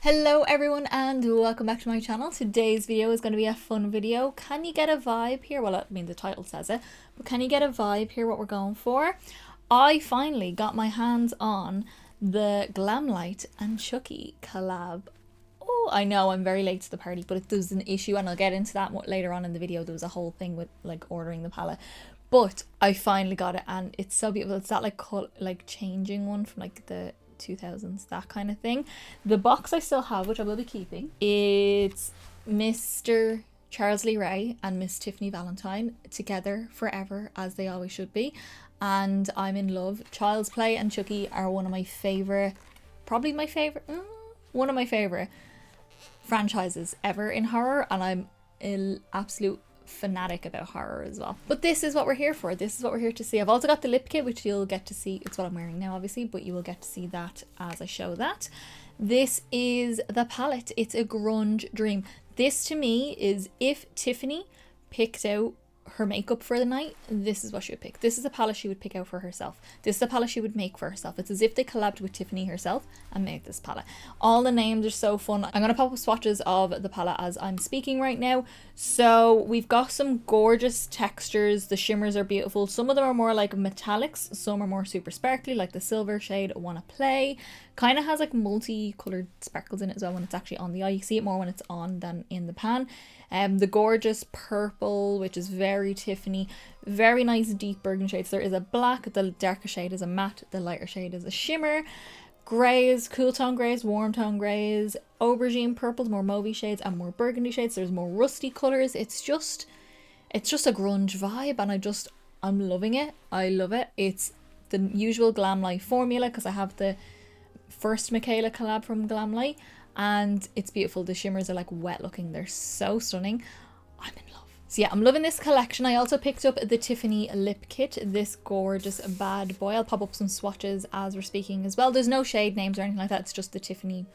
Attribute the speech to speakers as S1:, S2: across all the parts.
S1: Hello everyone and welcome back to my channel. Today's video is going to be a fun video. Can you get a vibe here? Well, I mean the title says it, but can you get a vibe here what we're going for? I finally got my hands on the Glamlite and Chucky collab. Oh, I know I'm very late to the party, but there's an issue and I'll get into that later on in the video. There was a whole thing with like ordering the palette. But I finally got it and it's so beautiful. It's that like changing one from like the 2000s, that kind of thing. The box I still have, which I will be keeping, it's Mr. Charles Lee Ray and Miss Tiffany Valentine together forever, as they always should be, and I'm in love. Child's Play and Chucky are one of my favorite, probably my favorite, one of my favorite franchises ever in horror, and I'm an absolute fanatic about horror as well. But this is what we're here for. This is what we're here to see. I've also got the lip kit, which you'll get to see. It's what I'm wearing now, obviously, but you will get to see that as I show that. This is the palette. It's a grunge dream. This to me is if Tiffany picked out her makeup for the night, this is what she would pick. This is the palette she would pick out for herself. This is the palette she would make for herself. It's as if they collabed with Tiffany herself and made this palette. All the names are so fun. I'm going to pop up swatches of the palette as I'm speaking right now. So we've got some gorgeous textures. The shimmers are beautiful. Some of them are more like metallics. Some are more super sparkly, like the silver shade Wanna Play. Kind of has like multicolored sparkles in it as well when it's actually on the eye. You see it more when it's on than in the pan. The gorgeous purple, which is very Tiffany, very nice deep burgundy shades. There is a black, the darker shade is a matte, the lighter shade is a shimmer. Greys, cool tone greys, warm tone greys, aubergine purples, more mauvey shades, and more burgundy shades. There's more rusty colors. It's just a grunge vibe, and I'm loving it. I love it. It's the usual Glamlite formula because I have the first Michaela collab from Glamlite, and it's beautiful. The shimmers are like wet looking. They're so stunning. I'm in love. So yeah, I'm loving this collection. I also picked up the Tiffany lip kit, this gorgeous bad boy. I'll pop up some swatches as we're speaking as well. There's no shade names or anything like that. It's just the Tiffany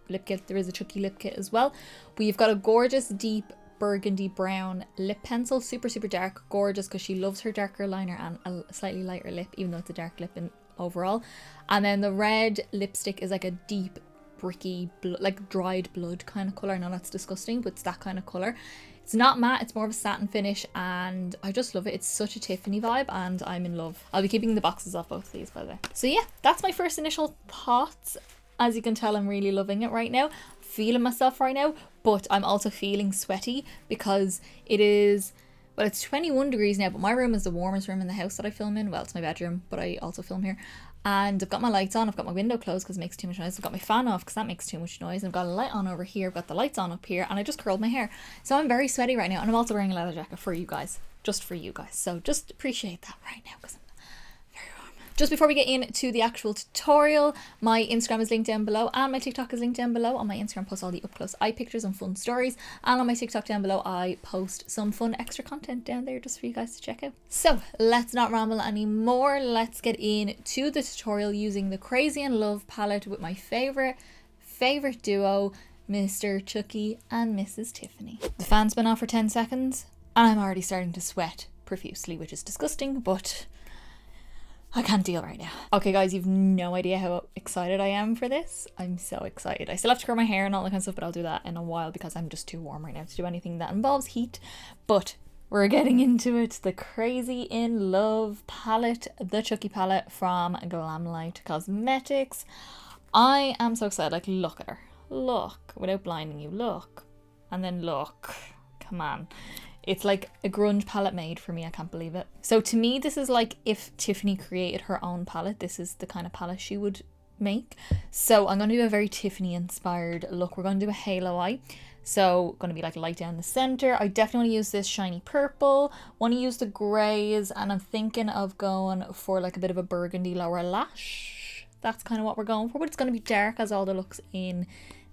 S1: lip kit. There is a Chucky lip kit as well. We've got a gorgeous deep burgundy brown lip pencil, super dark, gorgeous because she loves her darker liner and a slightly lighter lip, even though it's a dark lip overall. And then the red lipstick is like a deep bricky like dried blood kind of color. I know that's disgusting, but it's that kind of color. It's not matte, it's more of a satin finish, and I just love it. It's such a Tiffany vibe and I'm in love. I'll be keeping the boxes off both of these, by the way. So yeah, that's my first initial thoughts. As you can tell, I'm really loving it right now, feeling myself right now, but I'm also feeling sweaty because it is, well, it's 21 degrees now, but my room is the warmest room in the house that I film in. Well, it's my bedroom, but I also film here. And I've got my lights on, I've got my window closed because it makes too much noise. I've got my fan off because that makes too much noise. I've got a light on over here, I've got the lights on up here, and I just curled my hair. So I'm very sweaty right now, and I'm also wearing a leather jacket for you guys. Just for you guys. So just appreciate that right now because I'm very warm. Just before we get into the actual tutorial, my Instagram is linked down below and my TikTok is linked down below. On my Instagram, I post all the up close eye pictures and fun stories, and on my TikTok down below I post some fun extra content down there just for you guys to check out. So let's not ramble anymore. Let's get into the tutorial using the Crazy in Love palette with my favorite duo, Mr. Chucky and Mrs. Tiffany. The fan's been on for 10 seconds and I'm already starting to sweat profusely, which is disgusting, but I can't deal right now. Okay guys, you've no idea how excited I am for this. I'm so excited. I still have to curl my hair and all that kind of stuff, but I'll do that in a while because I'm just too warm right now to do anything that involves heat. But we're getting into it. The Crazy in Love palette, the Chucky palette from Glamlite Cosmetics. I am so excited. Like, look at her. Look, without blinding you. Look. And then look. Come on. It's like a grunge palette made for me. I can't believe it. So to me, this is like if Tiffany created her own palette, this is the kind of palette she would make. So I'm going to do a very Tiffany inspired look. We're going to do a halo eye. So going to be like light down the center. I definitely want to use this shiny purple. Want to use the grays, and I'm thinking of going for like a bit of a burgundy lower lash. That's kind of what we're going for, but it's going to be dark as all the looks in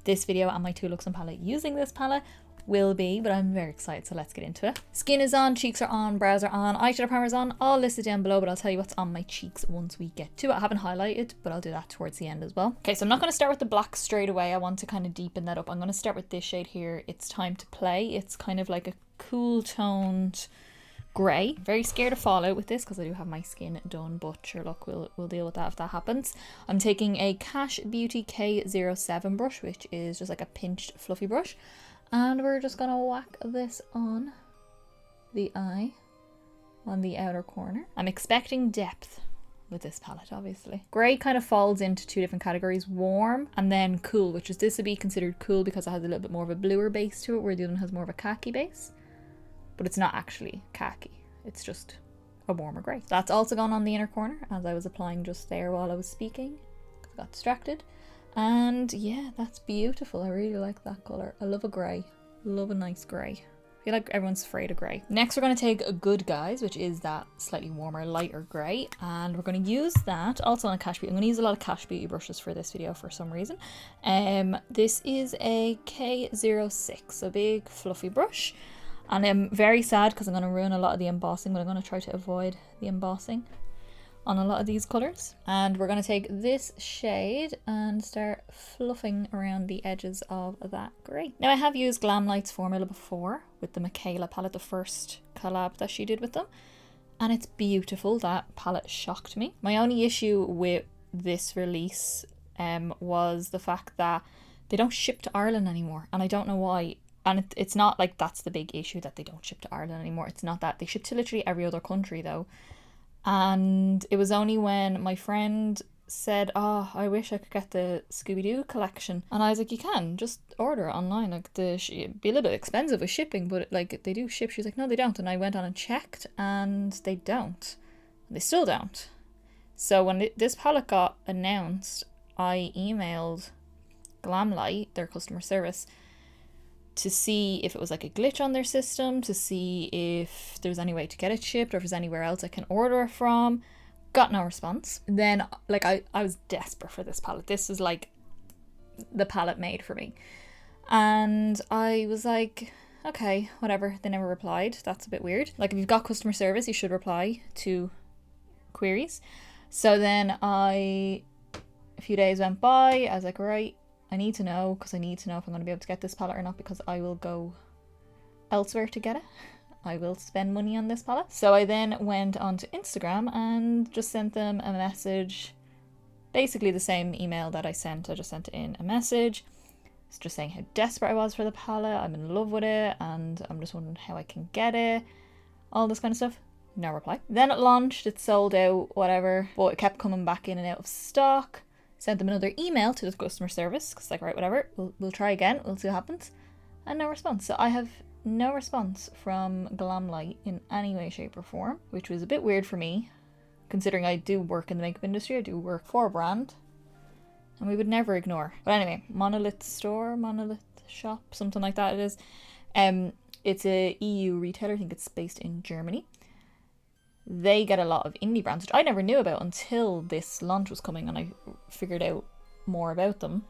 S1: this video and my two looks on palette using this palette will be, but I'm very excited, so let's get into it. Skin is on, cheeks are on, brows are on, eyeshadow primer is on, all listed down below, but I'll tell you what's on my cheeks once we get to it. I haven't highlighted, but I'll do that towards the end as well. Okay, so I'm not going to start with the black straight away. I want to kind of deepen that up. I'm going to start with this shade here. It's Time to Play. It's kind of like a cool toned grey. Very scared to fall out with this because I do have my skin done, but sure, look, we'll deal with that if that happens. I'm taking a Cash Beauty K07 brush, which is just like a pinched fluffy brush, and we're just gonna whack this on the eye, on the outer corner. I'm expecting depth with this palette, obviously. Grey kind of falls into two different categories, warm and then cool, which is, this would be considered cool because it has a little bit more of a bluer base to it, where the other one has more of a khaki base. But it's not actually khaki, it's just a warmer grey. That's also gone on the inner corner as I was applying just there while I was speaking. I got distracted. And yeah, that's beautiful. I really like that colour. I love a grey. Love a nice grey. I feel like everyone's afraid of grey. Next we're going to take a Good Guys, which is that slightly warmer, lighter grey. And we're going to use that also on a Cash Beauty. I'm going to use a lot of Cash Beauty brushes for this video for some reason. This is a K06, a big fluffy brush. And I'm very sad because I'm going to ruin a lot of the embossing, but I'm going to try to avoid the embossing on a lot of these colours. And we're going to take this shade and start fluffing around the edges of that grey. Now I have used Glamlite's formula before with the Michaela palette, the first collab that she did with them. And it's beautiful. That palette shocked me. My only issue with this release was the fact that they don't ship to Ireland anymore. And I don't know why. And it's not like that's the big issue that they don't ship to Ireland anymore. It's not that. They ship to literally every other country though. And it was only when my friend said, oh, I wish I could get the Scooby-Doo collection. And I was like, you can, just order it online. Like, it'd be a little bit expensive with shipping, but like they do ship. She's like, no, they don't. And I went on and checked and they don't. They still don't. So when this palette got announced, I emailed Glamlite, their customer service, to see if it was like a glitch on their system, to see if there's any way to get it shipped or if there's anywhere else I can order it from. Got no response. Then like I was desperate for this palette. This is like the palette made for me. And I was like, okay, whatever. They never replied. That's a bit weird. Like if you've got customer service, you should reply to queries. So then a few days went by. I was like, right, I need to know, because I need to know if I'm going to be able to get this palette or not, because I will go elsewhere to get it. I will spend money on this palette. So I then went onto Instagram and just sent them a message. Basically the same email that I sent. I just sent in a message. It's just saying how desperate I was for the palette. I'm in love with it and I'm just wondering how I can get it. All this kind of stuff. No reply. Then it launched. It sold out, whatever. But it kept coming back in and out of stock. Sent them another email to the customer service, because like, right, whatever, we'll try again, we'll see what happens. And no response. So I have no response from Glamlite in any way, shape or form, which was a bit weird for me, considering I do work in the makeup industry, I do work for a brand, and we would never ignore. But anyway, Monolith store, Monolith shop, something like that it is. It's a EU retailer, I think it's based in Germany. They get a lot of indie brands, which I never knew about until this launch was coming and I figured out more about them.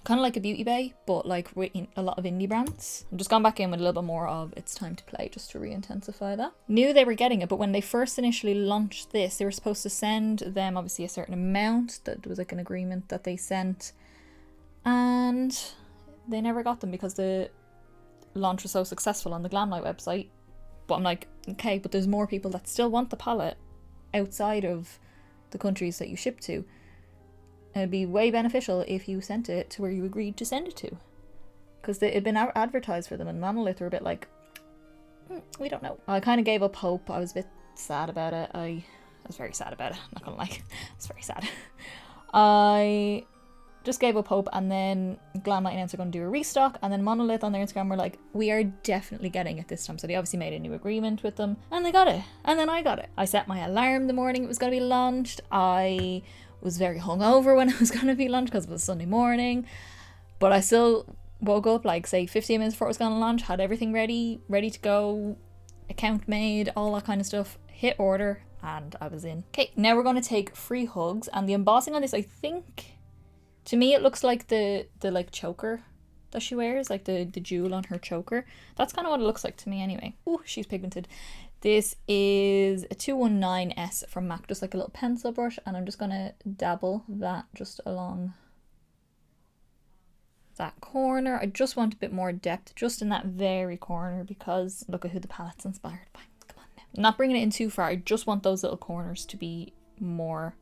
S1: Kind of like a Beauty Bay, but like a lot of indie brands. I've just gone back in with a little bit more of It's Time to Play just to re-intensify that. Knew they were getting it, but when they first initially launched this, they were supposed to send them obviously a certain amount. That was like an agreement that they sent. And they never got them because the launch was so successful on the Glamlite website. But I'm like, okay, but there's more people that still want the palette outside of the countries that you ship to. It'd be way beneficial if you sent it to where you agreed to send it to. Because it had been advertised for them, and Monolith were a bit like, we don't know. I kind of gave up hope. I was a bit sad about it. I was very sad about it, I'm not gonna lie. I was very sad. I just gave up hope, and then Glamlite announced they're going to do a restock, and then Monolith on their Instagram were like, we are definitely getting it this time. So they obviously made a new agreement with them, and they got it. And then I got it. I set my alarm the morning it was going to be launched. I was very hungover when it was going to be launched because it was Sunday morning, but I still woke up like say 15 minutes before it was going to launch, had everything ready to go, account made, all that kind of stuff, hit order, and I was in. Okay, now we're going to take Free Hugs, and the embossing on this, I think, to me it looks like the like choker that she wears, like the jewel on her choker. That's kind of what it looks like to me anyway. Ooh, she's pigmented. This is a 219S from MAC, just like a little pencil brush, and I'm just going to dabble that just along that corner. I just want a bit more depth just in that very corner because look at who the palette's inspired by. Come on now. not bringing it in too far. I just want those little corners to be more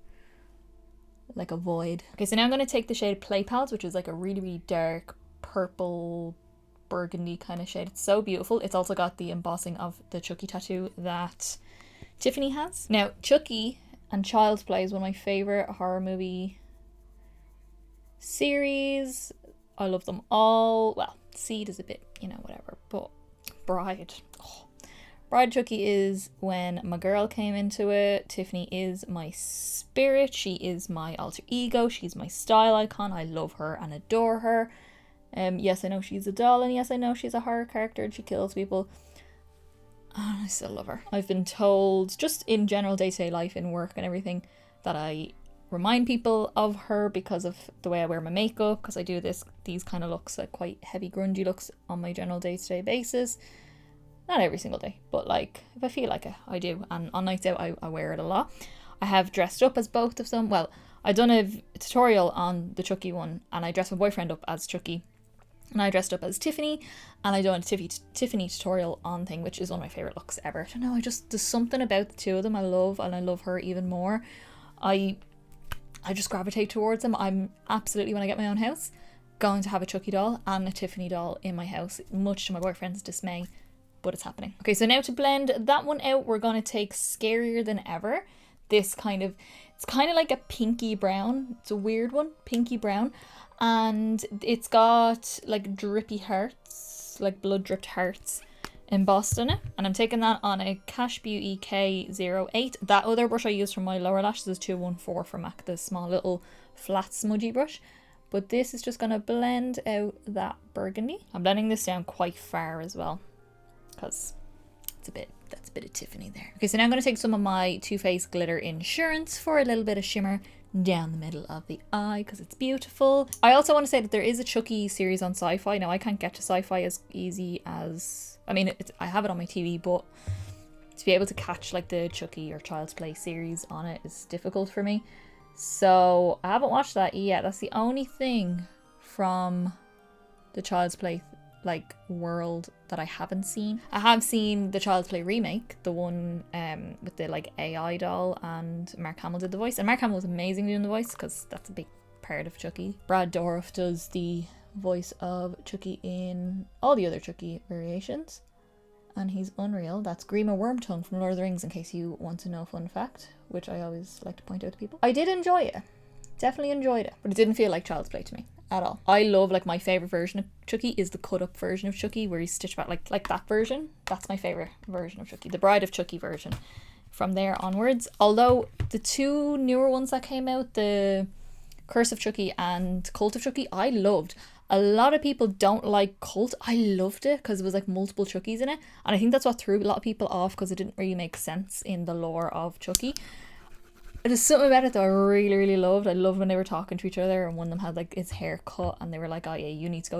S1: like a void. Okay, so now I'm going to take the shade Play Pals, which is like a really, really dark purple burgundy kind of shade. It's so beautiful. It's also got the embossing of the Chucky tattoo that Tiffany has. Now, Chucky and Child's Play is one of my favorite horror movie series. I love them all. Well, Seed is a bit, you know, whatever, but Bride. Oh. Bride Chucky is when my girl came into it. Tiffany is my spirit. She is my alter ego. She's my style icon. I love her and adore her. Yes, I know she's a doll, and yes, I know she's a horror character and she kills people. Oh, I still love her. I've been told, just in general day-to-day life, in work and everything, that I remind people of her because of the way I wear my makeup, because I do these kind of looks, like quite heavy grungy looks on my general day-to-day basis. Not every single day, but like if I feel like it, I do. And on nights out, I wear it a lot. I have dressed up as both of them. Well, I done a tutorial on the Chucky one, and I dressed my boyfriend up as Chucky. And I dressed up as Tiffany, and I done a Tiffany tutorial on thing, which is one of my favourite looks ever. I don't know, there's something about the two of them I love, and I love her even more. I just gravitate towards them. I'm absolutely, when I get my own house, going to have a Chucky doll and a Tiffany doll in my house, much to my boyfriend's dismay, but it's happening. Okay, so now to blend that one out, we're going to take Scarier Than Ever. It's kind of like a pinky brown. It's a weird one, pinky brown. And it's got like drippy hearts, like blood dripped hearts embossed in it. And I'm taking that on a Cash Beauty K08. That other brush I used for my lower lashes is 214 from MAC, the small little flat smudgy brush. But this is just going to blend out that burgundy. I'm blending this down quite far as well, because that's a bit of Tiffany there. Okay, so now I'm going to take some of my Too Faced Glitter Insurance for a little bit of shimmer down the middle of the eye, because it's beautiful. I also want to say that there is a Chucky series on Sci-Fi. Now, I can't get to Sci-Fi as easy as, I mean, I have it on my TV, but to be able to catch like the Chucky or Child's Play series on it is difficult for me. So I haven't watched that yet. That's the only thing from the Child's Play like world that I haven't seen. I have seen the Child's Play remake, the one with the like AI doll, and Mark Hamill did the voice, and Mark Hamill was amazing doing the voice because that's a big part of Chucky. Brad Dourif does the voice of Chucky in all the other Chucky variations, and he's unreal. That's Grima Wormtongue from Lord of the Rings, in case you want to know a fun fact, which I always like to point out to people. I did enjoy it, definitely enjoyed it, but it didn't feel like Child's Play to me at all. I love, like, my favorite version of Chucky is the cut up version of Chucky where he's stitched back, like that version. That's my favorite version of Chucky, the Bride of Chucky version from there onwards. Although the two newer ones that came out, the Curse of Chucky and Cult of Chucky, I loved. A lot of people don't like Cult. I loved it because it was like multiple Chuckies in it, and I think that's what threw a lot of people off, because it didn't really make sense in the lore of Chucky. There's something about it that I really, really loved. I loved when they were talking to each other, and one of them had like his hair cut, and they were like, "Oh yeah, you need to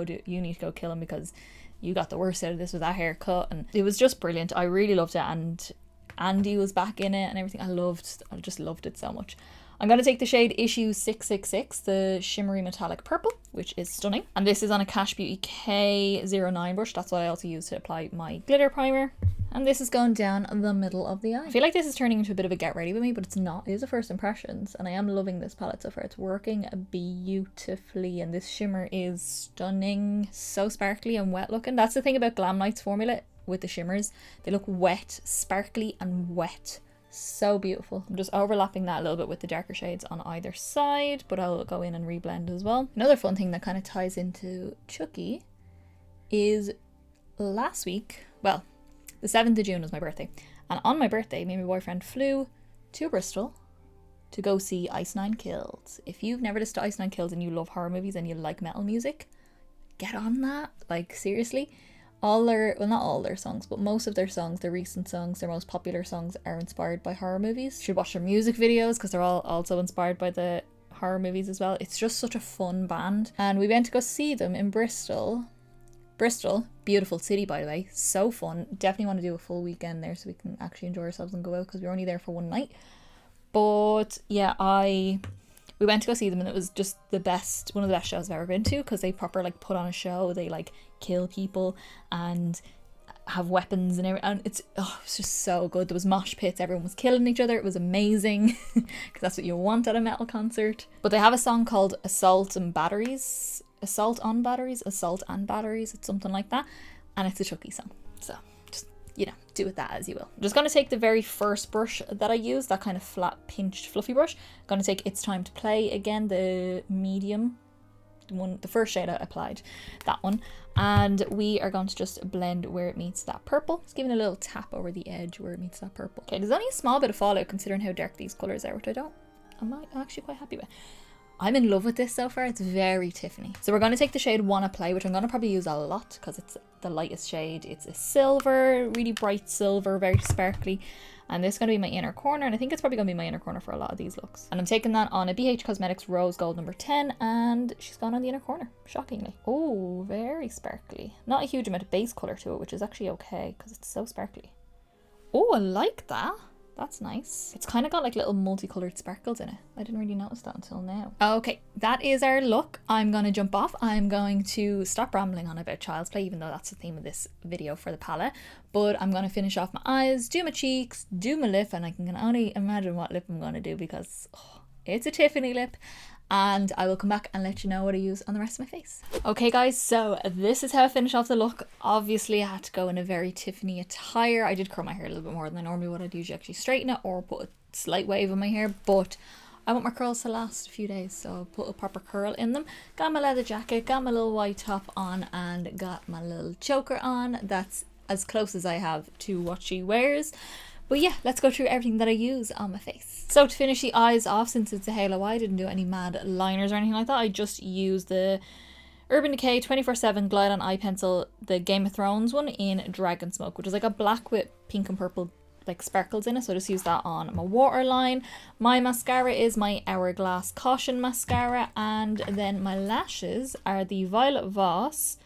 S1: go kill him because you got the worst out of this with that haircut." And it was just brilliant. I really loved it, and Andy was back in it and everything. I just loved it so much. I'm going to take the shade Issue 666, the shimmery metallic purple, which is stunning. And this is on a Cash Beauty K09 brush. That's what I also use to apply my glitter primer. And this is going down the middle of the eye. I feel like this is turning into a bit of a get ready with me, but it's not. It is a first impressions, and I am loving this palette so far. It's working beautifully, and this shimmer is stunning. So sparkly and wet looking. That's the thing about Glamlite's formula with the shimmers. They look wet, sparkly and wet. So beautiful. I'm just overlapping that a little bit with the darker shades on either side, but I'll go in and reblend as well. Another fun thing that kind of ties into Chucky is last week, well, the 7th of June was my birthday, and on my birthday, me and my boyfriend flew to Bristol to go see Ice Nine Kills. If you've never listened to Ice Nine Kills and you love horror movies and you like metal music, get on that. Like, seriously. All their, well, not all their songs, but most of their songs, their recent songs, their most popular songs are inspired by horror movies. You should watch their music videos because they're all also inspired by the horror movies as well. It's just such a fun band. And we went to go see them in Bristol. Bristol, beautiful city by the way, so fun. Definitely want to do a full weekend there so we can actually enjoy ourselves and go out, because we were only there for one night. But yeah, we went to go see them, and it was just one of the best shows I've ever been to, because they proper like put on a show. They like kill people, and have weapons and everything, and it's just so good. There was mosh pits, everyone was killing each other. It was amazing because that's what you want at a metal concert. But they have a song called Assault and Batteries, it's something like that, and it's a Chucky song, so just, you know, do with that as you will. I'm just going to take the very first brush that I used, that kind of flat pinched fluffy brush. I'm going to take It's Time to Play again, the medium one, the first shade I applied, that one, and we are going to just blend where it meets that purple. Just giving a little tap over the edge where it meets that purple. Okay, there's only a small bit of fallout considering how dark these colours are, which I'm actually quite happy with. I'm in love with this so far. It's very Tiffany. So we're going to take the shade Wanna Play, which I'm going to probably use a lot because it's the lightest shade. It's a silver, really bright silver, very sparkly. And this is going to be my inner corner, and I think it's probably going to be my inner corner for a lot of these looks. And I'm taking that on a BH Cosmetics Rose Gold number 10, and she's gone on the inner corner, shockingly. Oh, very sparkly. Not a huge amount of base colour to it, which is actually okay because it's so sparkly. Oh, I like that. That's nice. It's kind of got like little multicolored sparkles in it. I didn't really notice that until now. Okay, that is our look. I'm going to jump off. I'm going to stop rambling on about child's play, even though that's the theme of this video for the palette. But I'm going to finish off my eyes, do my cheeks, do my lip, and I can only imagine what lip I'm going to do because it's a Tiffany lip. And I will come back and let you know what I use on the rest of my face. Okay guys, so this is how I finish off the look. Obviously I had to go in a very Tiffany attire. I did curl my hair a little bit more than I normally would. I'd usually actually straighten it or put a slight wave in my hair, but I want my curls to last a few days, so I'll put a proper curl in them. Got my leather jacket, got my little white top on, and got my little choker on. That's as close as I have to what she wears. But yeah, let's go through everything that I use on my face. So to finish the eyes off, since it's a halo eye, I didn't do any mad liners or anything like that. I just used the Urban Decay 24/7 Glide on Eye Pencil, the Game of Thrones one in Dragon Smoke, which is like a black with pink and purple like sparkles in it. So I just use that on my waterline. My mascara is my Hourglass Caution mascara, and then my lashes are the Violet Voss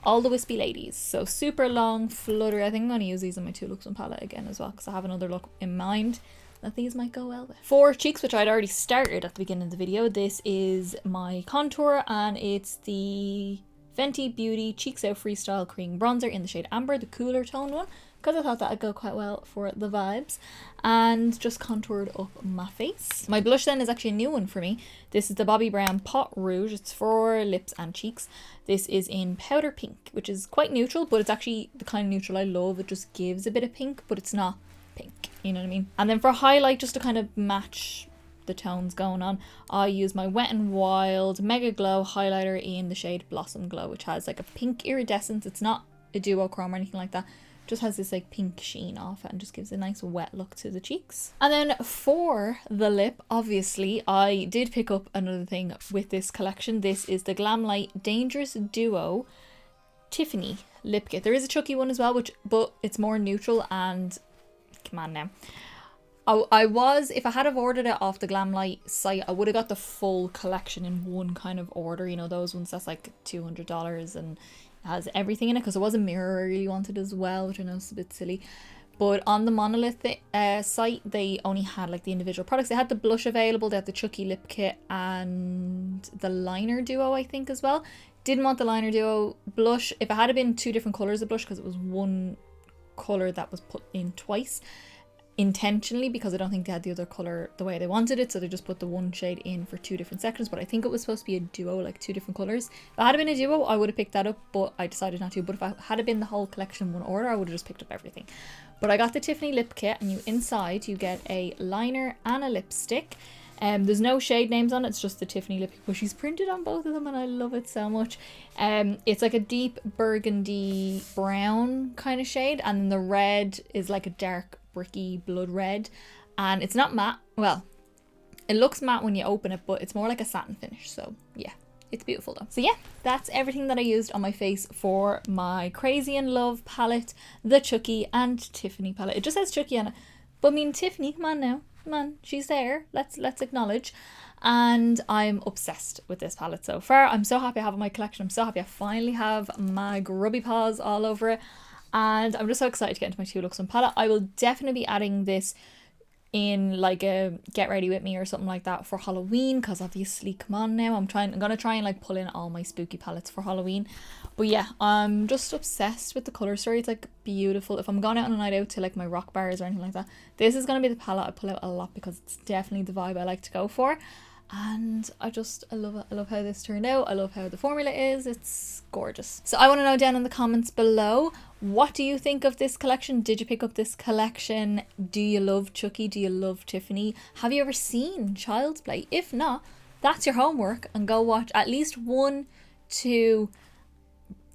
S1: All the Wispy Ladies. So super long, fluttery. I think I'm going to use these in my 2 looks on palette again as well, because I have another look in mind that these might go well with. For cheeks, which I'd already started at the beginning of the video, this is my contour, and it's the Fenty Beauty Cheeks Out Freestyle Cream Bronzer in the shade Amber, the cooler toned one, because I thought that would go quite well for the vibes, and just contoured up my face. My blush then is actually a new one for me. This is the Bobbi Brown Pot Rouge. It's for lips and cheeks. This is in Powder Pink, which is quite neutral, but it's actually the kind of neutral I love. It just gives a bit of pink, but it's not pink, you know what I mean? And then for highlight, just to kind of match the tones going on, I use my Wet n Wild Megaglo highlighter in the shade Blossom Glow, which has like a pink iridescence. It's not a duochrome or anything like that. Just has this like pink sheen off it and just gives a nice wet look to the cheeks. And then for the lip, obviously I did pick up another thing with this collection. This is the Glamlite Dangerous Duo Tiffany lip kit. There is a Chucky one as well, but it's more neutral, and come on now. I was, if I had have ordered it off the Glamlite site, I would have got the full collection in one kind of order. You know, those ones that's like $200 and has everything in it, because there was a mirror I really wanted as well, which I know is a bit silly. But on the Monolith site, they only had like the individual products. They had the blush available, they had the Chucky lip kit and the liner duo, I think, as well. Didn't want the liner duo blush. If it had been 2 different colours of blush, because it was one colour that was put in twice, intentionally, because I don't think they had the other colour the way they wanted it, so they just put the one shade in for 2 different sections. But I think it was supposed to be a duo, like 2 different colours. If it had been a duo, I would have picked that up, but I decided not to. But if I had been the whole collection in one order, I would have just picked up everything. But I got the Tiffany lip kit, and inside you get a liner and a lipstick. There's no shade names on it, it's just the Tiffany lip, but she's printed on both of them and I love it so much. It's like a deep burgundy brown kind of shade, and then the red is like a dark bricky blood red, and it's not matte. Well, it looks matte when you open it, but it's more like a satin finish. So yeah, it's beautiful though. So yeah, that's everything that I used on my face for my Crazy in Love palette, the Chucky and Tiffany palette. It just says Chucky on it, but I mean Tiffany, come on now. Come on, she's there. Let's acknowledge. And I'm obsessed with this palette so far. I'm so happy I have it in my collection. I'm so happy I finally have my grubby paws all over it. And I'm just so excited to get into my 2 looks on palette. I will definitely be adding this in like a get ready with me or something like that for Halloween, because obviously come on now, I'm gonna try and like pull in all my spooky palettes for Halloween. But yeah, I'm just obsessed with the color story. It's like beautiful. If I'm going out on a night out to like my rock bars or anything like that, this is gonna be the palette I pull out a lot, because it's definitely the vibe I like to go for. And I love it. I love how this turned out. I love how the formula is. It's gorgeous. So I want to know down in the comments below, what do you think of this collection? Did you pick up this collection? Do you love Chucky? Do you love Tiffany? Have you ever seen Child's Play? If not, that's your homework, and go watch at least 1, 2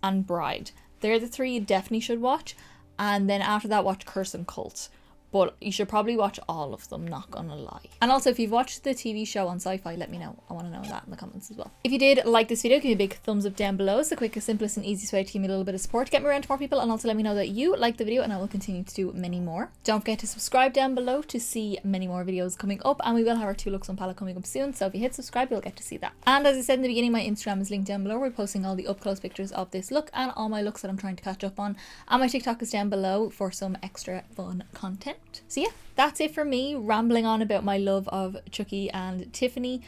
S1: and Bride. They're the 3 you definitely should watch. And then after that, watch Curse and Cult. But you should probably watch all of them, not gonna lie. And also, if you've watched the TV show on Sci-Fi, let me know. I want to know that in the comments as well. If you did like this video, give me a big thumbs up down below. It's the quickest, simplest and easiest way to give me a little bit of support, to get me around to more people, and also let me know that you liked the video, and I will continue to do many more. Don't forget to subscribe down below to see many more videos coming up, and we will have our 2 looks on palette coming up soon, so if you hit subscribe, you'll get to see that. And as I said in the beginning, my Instagram is linked down below. We're posting all the up-close pictures of this look and all my looks that I'm trying to catch up on, and my TikTok is down below for some extra fun content. So yeah, that's it for me rambling on about my love of Chucky and Tiffany.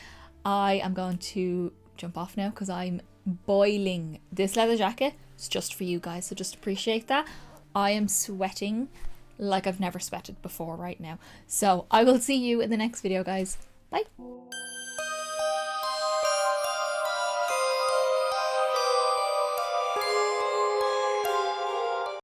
S1: I am going to jump off now because I'm boiling. This leather jacket is just for you guys, so just appreciate that. I am sweating like I've never sweated before right now. So I will see you in the next video, guys. Bye.